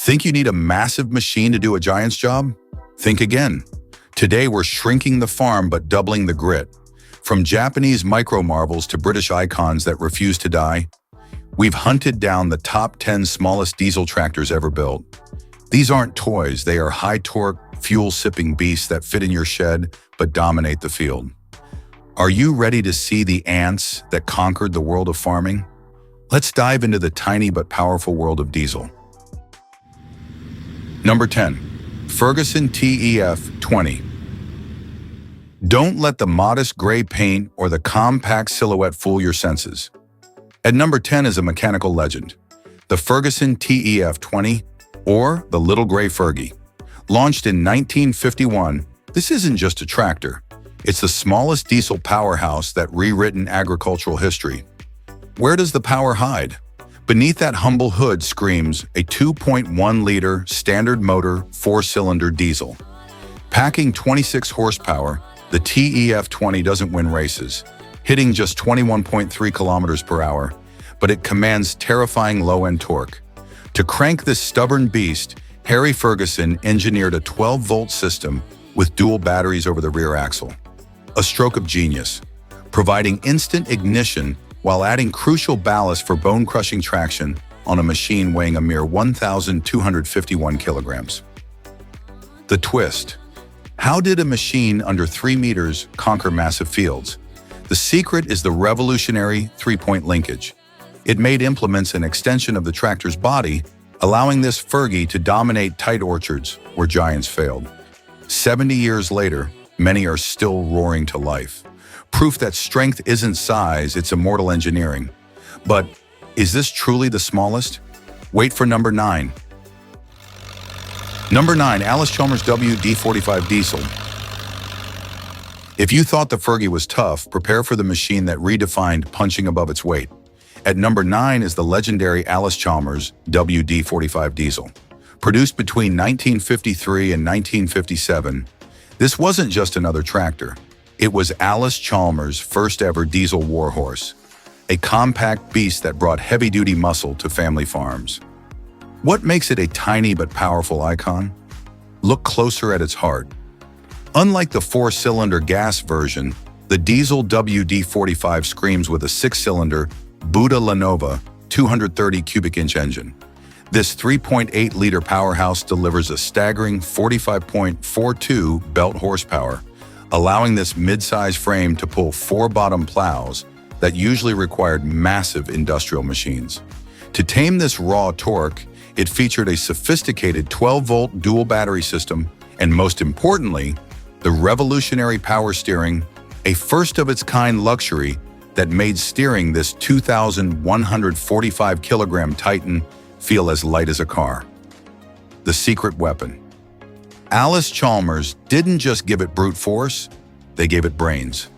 Think you need a massive machine to do a giant's job? Think again. Today we're shrinking the farm but doubling the grit. From Japanese micro marvels to British icons that refuse to die, we've hunted down the top 10 smallest diesel tractors ever built. These aren't toys, they are high-torque, fuel-sipping beasts that fit in your shed but dominate the field. Are you ready to see the ants that conquered the world of farming? Let's dive into the tiny but powerful world of diesel. Number 10. Ferguson TEF20. Don't let the modest gray paint or the compact silhouette fool your senses. At number 10 is a mechanical legend, the Ferguson TEF20, or the Little Gray Fergie. Launched in 1951, this isn't just a tractor. It's the smallest diesel powerhouse that rewritten agricultural history. Where does the power hide? Beneath that humble hood screams a 2.1-liter standard motor 4-cylinder diesel. Packing 26 horsepower, the TEF20 doesn't win races, hitting just 21.3 kilometers per hour, but it commands terrifying low-end torque. To crank this stubborn beast, Harry Ferguson engineered a 12-volt system with dual batteries over the rear axle. A stroke of genius, providing instant ignition while adding crucial ballast for bone-crushing traction on a machine weighing a mere 1,251 kilograms. The twist. How did a machine under 3 meters conquer massive fields? The secret is the revolutionary three-point linkage. It made implements an extension of the tractor's body, allowing this Fergie to dominate tight orchards where giants failed. 70 years later, many are still roaring to life. Proof that strength isn't size, it's immortal engineering. But is this truly the smallest? Wait for number 9. Number 9, Allis-Chalmers WD45 Diesel. If you thought the Fergie was tough, prepare for the machine that redefined punching above its weight. At number 9 is the legendary Allis-Chalmers WD45 Diesel. Produced between 1953 and 1957, this wasn't just another tractor. It was Allis-Chalmers' first ever diesel warhorse, a compact beast that brought heavy-duty muscle to family farms. What makes it a tiny but powerful icon? Look closer at its heart. Unlike the 4-cylinder gas version, the diesel WD45 screams with a 6-cylinder Kubota L200 230 cubic inch engine. This 3.8-liter powerhouse delivers a staggering 45.42 belt horsepower, allowing this mid-size frame to pull 4 bottom plows that usually required massive industrial machines. To tame this raw torque, it featured a sophisticated 12-volt dual battery system and, most importantly, the revolutionary power steering, a first-of-its-kind luxury that made steering this 2,145-kilogram Titan feel as light as a car. The secret weapon. Allis-Chalmers didn't just give it brute force, they gave it brains.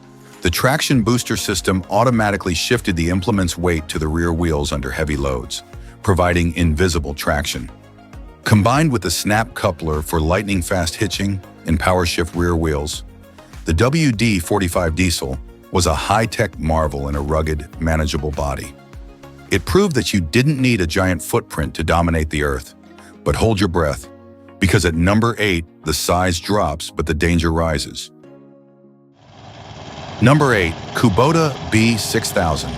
The traction booster system automatically shifted the implement's weight to the rear wheels under heavy loads, providing invisible traction. Combined with the snap coupler for lightning-fast hitching and power-shift rear wheels, the WD45 Diesel was a high-tech marvel in a rugged, manageable body. It proved that you didn't need a giant footprint to dominate the earth. But hold your breath, because at number 8, the size drops, but the danger rises. Number 8, Kubota B6000.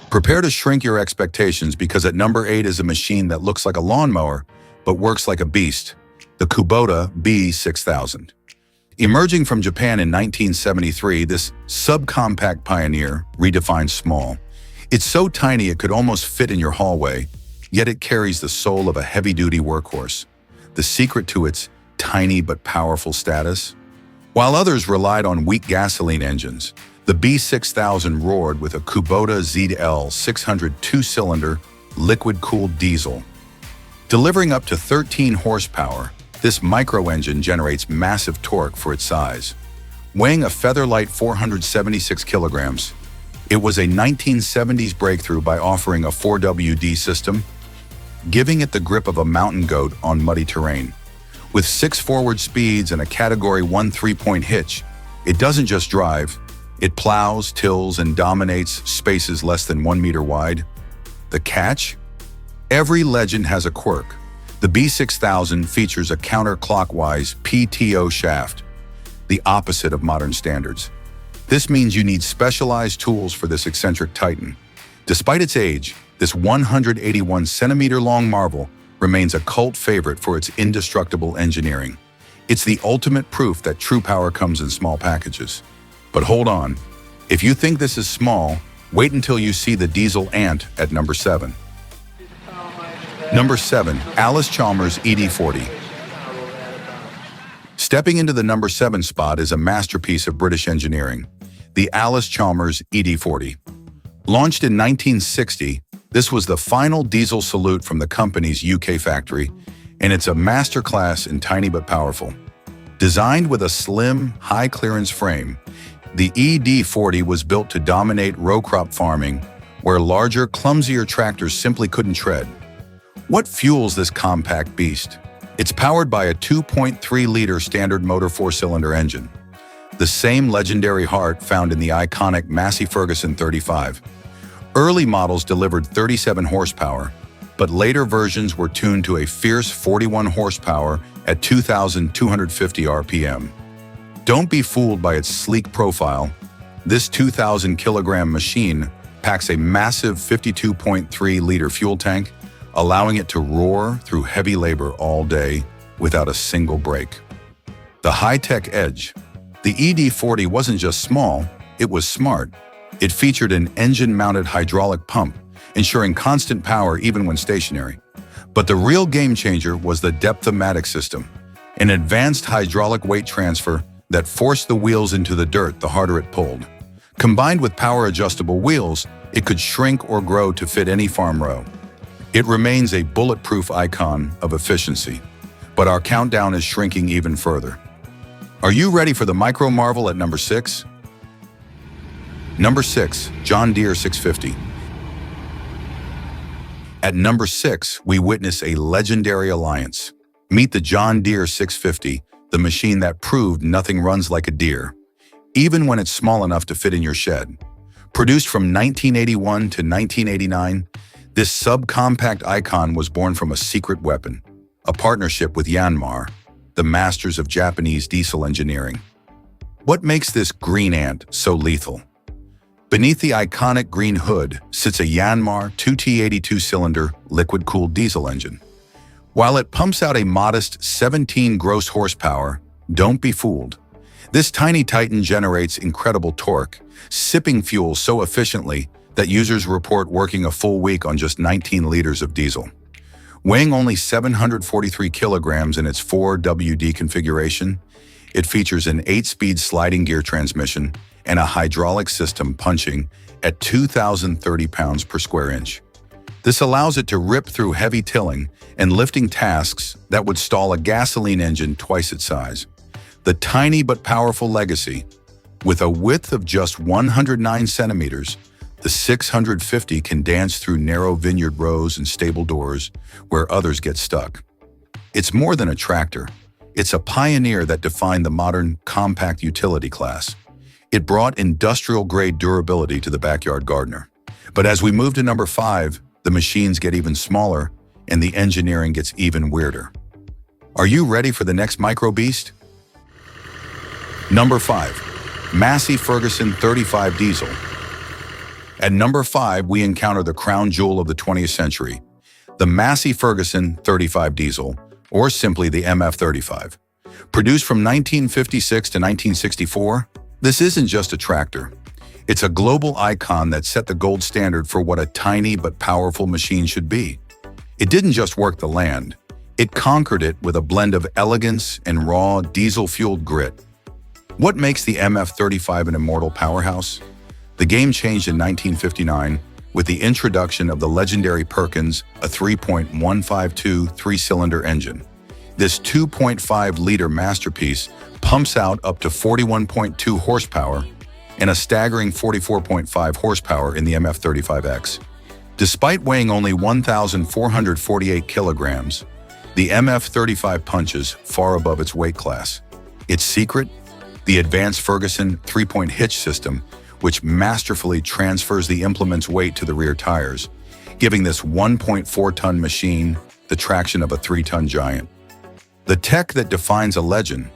Prepare to shrink your expectations, because at number 8 is a machine that looks like a lawnmower, but works like a beast, the Kubota B6000. Emerging from Japan in 1973, this subcompact pioneer redefined small. It's so tiny it could almost fit in your hallway, yet it carries the soul of a heavy-duty workhorse. The secret to its tiny but powerful status? While others relied on weak gasoline engines, the B6000 roared with a Kubota ZL600 2-cylinder liquid-cooled diesel. Delivering up to 13 horsepower, this micro-engine generates massive torque for its size. Weighing a feather-light 476 kilograms, it was a 1970s breakthrough by offering a 4WD system, giving it the grip of a mountain goat on muddy terrain. With 6 forward speeds and a Category 1 3-point hitch, it doesn't just drive, it plows, tills, and dominates spaces less than 1 meter wide. The catch? Every legend has a quirk. The B6000 features a counterclockwise PTO shaft, the opposite of modern standards. This means you need specialized tools for this eccentric titan. Despite its age, this 181-centimeter-long marvel remains a cult favorite for its indestructible engineering. It's the ultimate proof that true power comes in small packages. But hold on, if you think this is small, wait until you see the diesel ant at number 7. Number 7, Allis-Chalmers ED40. Stepping into the number 7 spot is a masterpiece of British engineering, the Allis-Chalmers ED40. Launched in 1960, this was the final diesel salute from the company's UK factory, and it's a masterclass in tiny but powerful. Designed with a slim, high-clearance frame, the ED40 was built to dominate row crop farming, where larger, clumsier tractors simply couldn't tread. What fuels this compact beast? It's powered by a 2.3-liter standard motor 4-cylinder engine, the same legendary heart found in the iconic Massey Ferguson 35. Early models delivered 37 horsepower, but later versions were tuned to a fierce 41 horsepower at 2,250 RPM. Don't be fooled by its sleek profile. This 2,000-kilogram machine packs a massive 52.3-liter fuel tank, allowing it to roar through heavy labor all day without a single break. The high-tech edge. The ED40 wasn't just small, it was smart. It featured an engine-mounted hydraulic pump, ensuring constant power even when stationary. But the real game-changer was the Depth-O-Matic system, an advanced hydraulic weight transfer that forced the wheels into the dirt the harder it pulled. Combined with power-adjustable wheels, it could shrink or grow to fit any farm row. It remains a bulletproof icon of efficiency, but our countdown is shrinking even further. Are you ready for the micro marvel at number 6? Number 6, John Deere 650. At number 6, we witness a legendary alliance. Meet the John Deere 650, the machine that proved nothing runs like a Deere, even when it's small enough to fit in your shed. Produced from 1981 to 1989, this subcompact icon was born from a secret weapon, a partnership with Yanmar, the masters of Japanese diesel engineering. What makes this green ant so lethal? Beneath the iconic green hood sits a Yanmar 2T82-cylinder liquid-cooled diesel engine. While it pumps out a modest 17 gross horsepower, don't be fooled. This tiny titan generates incredible torque, sipping fuel so efficiently that users report working a full week on just 19 liters of diesel. Weighing only 743 kilograms in its 4WD configuration, it features an 8-speed sliding gear transmission and a hydraulic system punching at 2,030 pounds per square inch. This allows it to rip through heavy tilling and lifting tasks that would stall a gasoline engine twice its size. The tiny but powerful legacy. With a width of just 109 centimeters, the 650 can dance through narrow vineyard rows and stable doors where others get stuck. It's more than a tractor. It's a pioneer that defined the modern compact utility class. It brought industrial-grade durability to the backyard gardener. But as we move to number 5, the machines get even smaller and the engineering gets even weirder. Are you ready for the next micro beast? Number 5, Massey Ferguson 35 diesel. At number 5, we encounter the crown jewel of the 20th century, the Massey Ferguson 35 diesel, or simply the MF35. Produced from 1956 to 1964, this isn't just a tractor. It's a global icon that set the gold standard for what a tiny but powerful machine should be. It didn't just work the land. It conquered it with a blend of elegance and raw, diesel-fueled grit. What makes the MF35 an immortal powerhouse? The game changed in 1959 with the introduction of the legendary Perkins, a 3.152 three-cylinder engine. This 2.5-liter masterpiece pumps out up to 41.2 horsepower and a staggering 44.5 horsepower in the MF35X. Despite weighing only 1,448 kilograms, the MF35 punches far above its weight class. Its secret? The advanced Ferguson 3-point hitch system, which masterfully transfers the implement's weight to the rear tires. giving this 1.4-ton machine the traction of a 3-ton giant. The tech that defines a legend.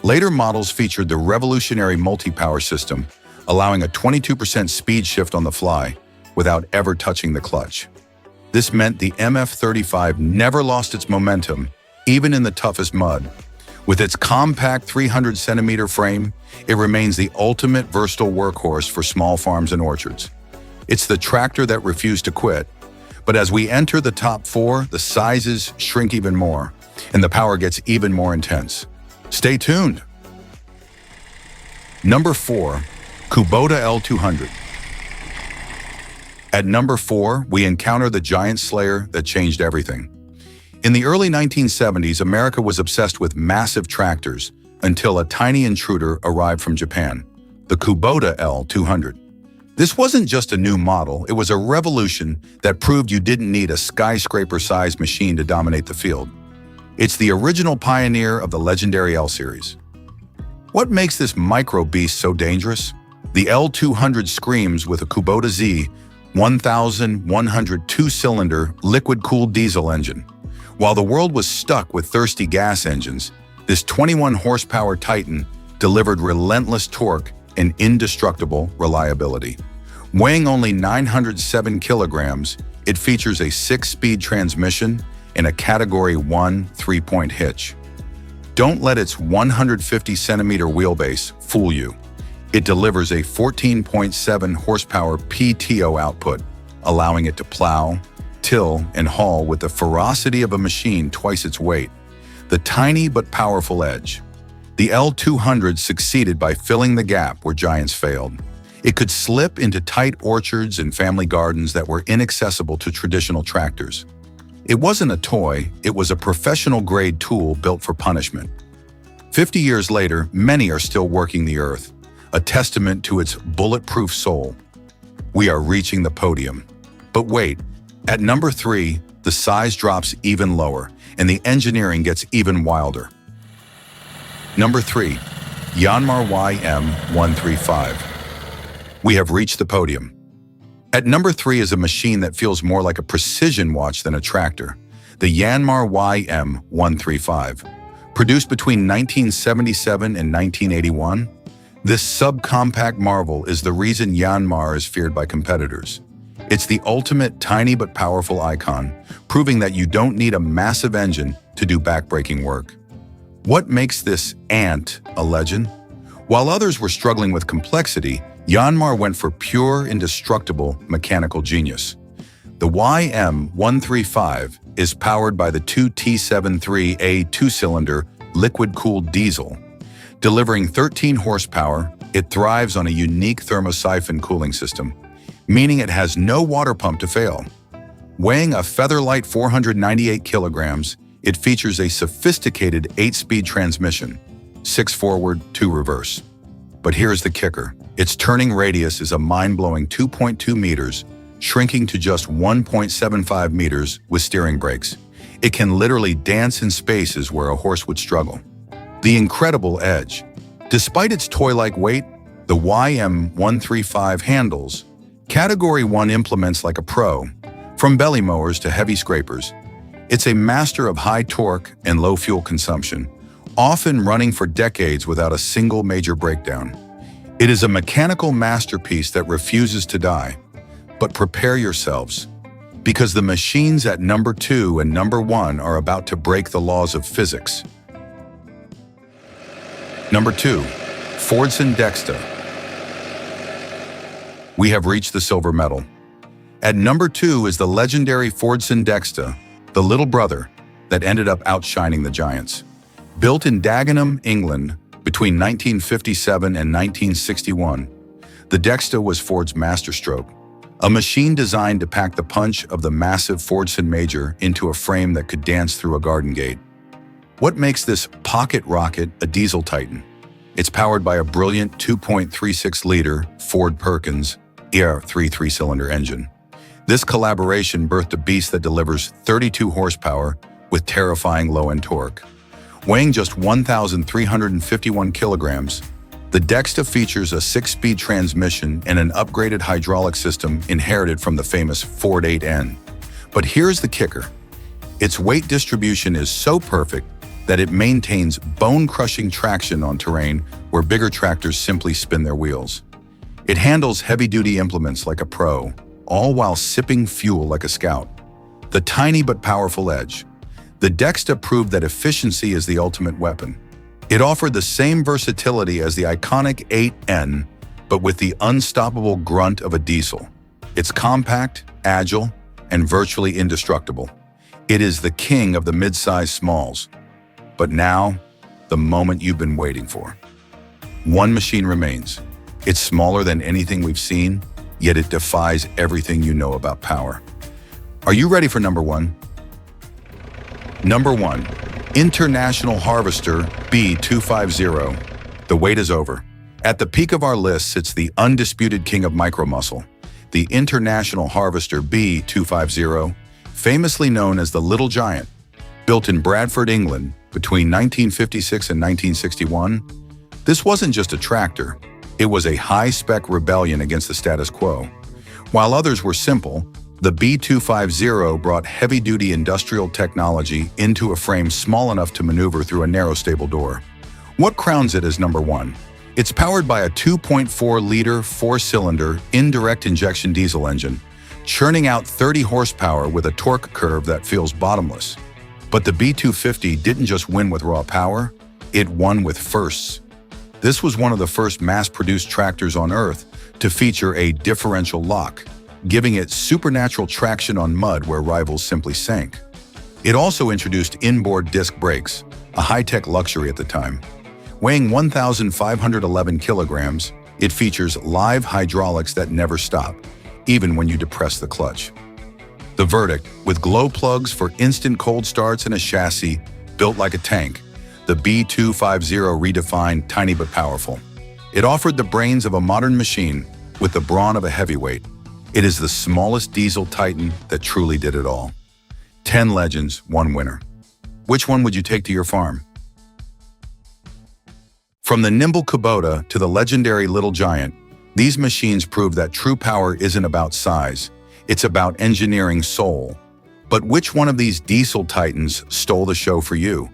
Later models featured the revolutionary multi-power system, allowing a 22% speed shift on the fly without ever touching the clutch. This meant the MF35 never lost its momentum, even in the toughest mud. With its compact 300-centimeter frame, it remains the ultimate versatile workhorse for small farms and orchards. It's the tractor that refused to quit. But as we enter the top 4, the sizes shrink even more, and the power gets even more intense. Stay tuned. Number 4, Kubota L200. At number 4, we encounter the giant slayer that changed everything. In the early 1970s, America was obsessed with massive tractors until a tiny intruder arrived from Japan, the Kubota L200. This wasn't just a new model, it was a revolution that proved you didn't need a skyscraper-sized machine to dominate the field. It's the original pioneer of the legendary L series. What makes this micro beast so dangerous? The L200 screams with a Kubota Z1100 two-cylinder liquid-cooled diesel engine. While the world was stuck with thirsty gas engines, this 21-horsepower Titan delivered relentless torque and indestructible reliability. Weighing only 907 kilograms, it features a 6-speed transmission and a Category 1 3-point hitch. Don't let its 150-centimeter wheelbase fool you. It delivers a 14.7 horsepower PTO output, allowing it to plow, till, and haul with the ferocity of a machine twice its weight. The tiny but powerful edge. The L200 succeeded by filling the gap where giants failed. It could slip into tight orchards and family gardens that were inaccessible to traditional tractors. It wasn't a toy, it was a professional-grade tool built for punishment. 50 years later, many are still working the earth, a testament to its bulletproof soul. We are reaching the podium. But wait, at number 3, the size drops even lower, and the engineering gets even wilder. Number 3, Yanmar YM135. We have reached the podium. At number 3 is a machine that feels more like a precision watch than a tractor, the Yanmar YM135. Produced between 1977 and 1981, this subcompact marvel is the reason Yanmar is feared by competitors. It's the ultimate tiny but powerful icon, proving that you don't need a massive engine to do backbreaking work. What makes this ant a legend? While others were struggling with complexity, Yanmar went for pure, indestructible mechanical genius. The YM135 is powered by the 2T73A two-cylinder liquid-cooled diesel. Delivering 13 horsepower, it thrives on a unique thermosiphon cooling system, meaning it has no water pump to fail. Weighing a feather-light 498 kilograms, it features a sophisticated 8-speed transmission, 6 forward, 2 reverse. But here's the kicker. Its turning radius is a mind-blowing 2.2 meters, shrinking to just 1.75 meters with steering brakes. It can literally dance in spaces where a horse would struggle. The incredible edge. Despite its toy-like weight, the YM135 handles Category 1 implements like a pro, from belly mowers to heavy scrapers. It's a master of high torque and low fuel consumption, often running for decades without a single major breakdown. It is a mechanical masterpiece that refuses to die. But prepare yourselves, because the machines at number 2 and number 1 are about to break the laws of physics. Number 2, Fordson Dexta. We have reached the silver medal. At number 2 is the legendary Fordson Dexta, the little brother that ended up outshining the giants. Built in Dagenham, England, between 1957 and 1961, the Dexta was Ford's masterstroke, a machine designed to pack the punch of the massive Fordson Major into a frame that could dance through a garden gate. What makes this pocket rocket a diesel titan? It's powered by a brilliant 2.36-liter Ford Perkins ED40 3-cylinder engine. This collaboration birthed a beast that delivers 32 horsepower with terrifying low-end torque. Weighing just 1,351 kilograms, The Dexta features a 6-speed transmission and an upgraded hydraulic system inherited from the famous Ford 8N. But here's the kicker. Its weight distribution is so perfect that it maintains bone-crushing traction on terrain where bigger tractors simply spin their wheels. It handles heavy-duty implements like a pro, all while sipping fuel like a scout. The tiny but powerful edge. The Dexta proved that efficiency is the ultimate weapon. It offered the same versatility as the iconic 8N, but with the unstoppable grunt of a diesel. It's compact, agile, and virtually indestructible. It is the king of the mid-size smalls. But now, the moment you've been waiting for. One machine remains. It's smaller than anything we've seen, yet it defies everything you know about power. Are you ready for number one? Number 1. International Harvester B250. The wait is over. At the peak of our list sits the undisputed king of micromuscle, the International Harvester B250, famously known as the Little Giant. Built in Bradford, England, between 1956 and 1961, this wasn't just a tractor, it was a high-spec rebellion against the status quo. While others were simple, the B250 brought heavy-duty industrial technology into a frame small enough to maneuver through a narrow stable door. What crowns it as number 1? It's powered by a 2.4-liter, 4-cylinder, indirect injection diesel engine, churning out 30 horsepower with a torque curve that feels bottomless. But the B250 didn't just win with raw power, it won with firsts. This was one of the first mass-produced tractors on Earth to feature a differential lock, giving it supernatural traction on mud where rivals simply sank. It also introduced inboard disc brakes, a high-tech luxury at the time. Weighing 1,511 kilograms, it features live hydraulics that never stop, even when you depress the clutch. The verdict, with glow plugs for instant cold starts and a chassis built like a tank, the B250 redefined tiny but powerful. It offered the brains of a modern machine with the brawn of a heavyweight. It is the smallest diesel titan that truly did it all. 10 legends, 1 winner. Which one would you take to your farm? From the nimble Kubota to the legendary Little Giant, these machines prove that true power isn't about size, it's about engineering soul. But which one of these diesel titans stole the show for you?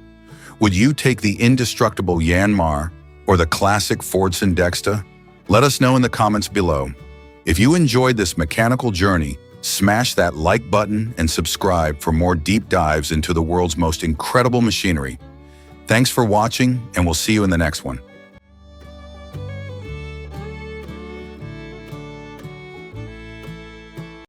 Would you take the indestructible Yanmar or the classic Fordson Dexta? Let us know in the comments below. If you enjoyed this mechanical journey, smash that like button and subscribe for more deep dives into the world's most incredible machinery. Thanks for watching, and we'll see you in the next one.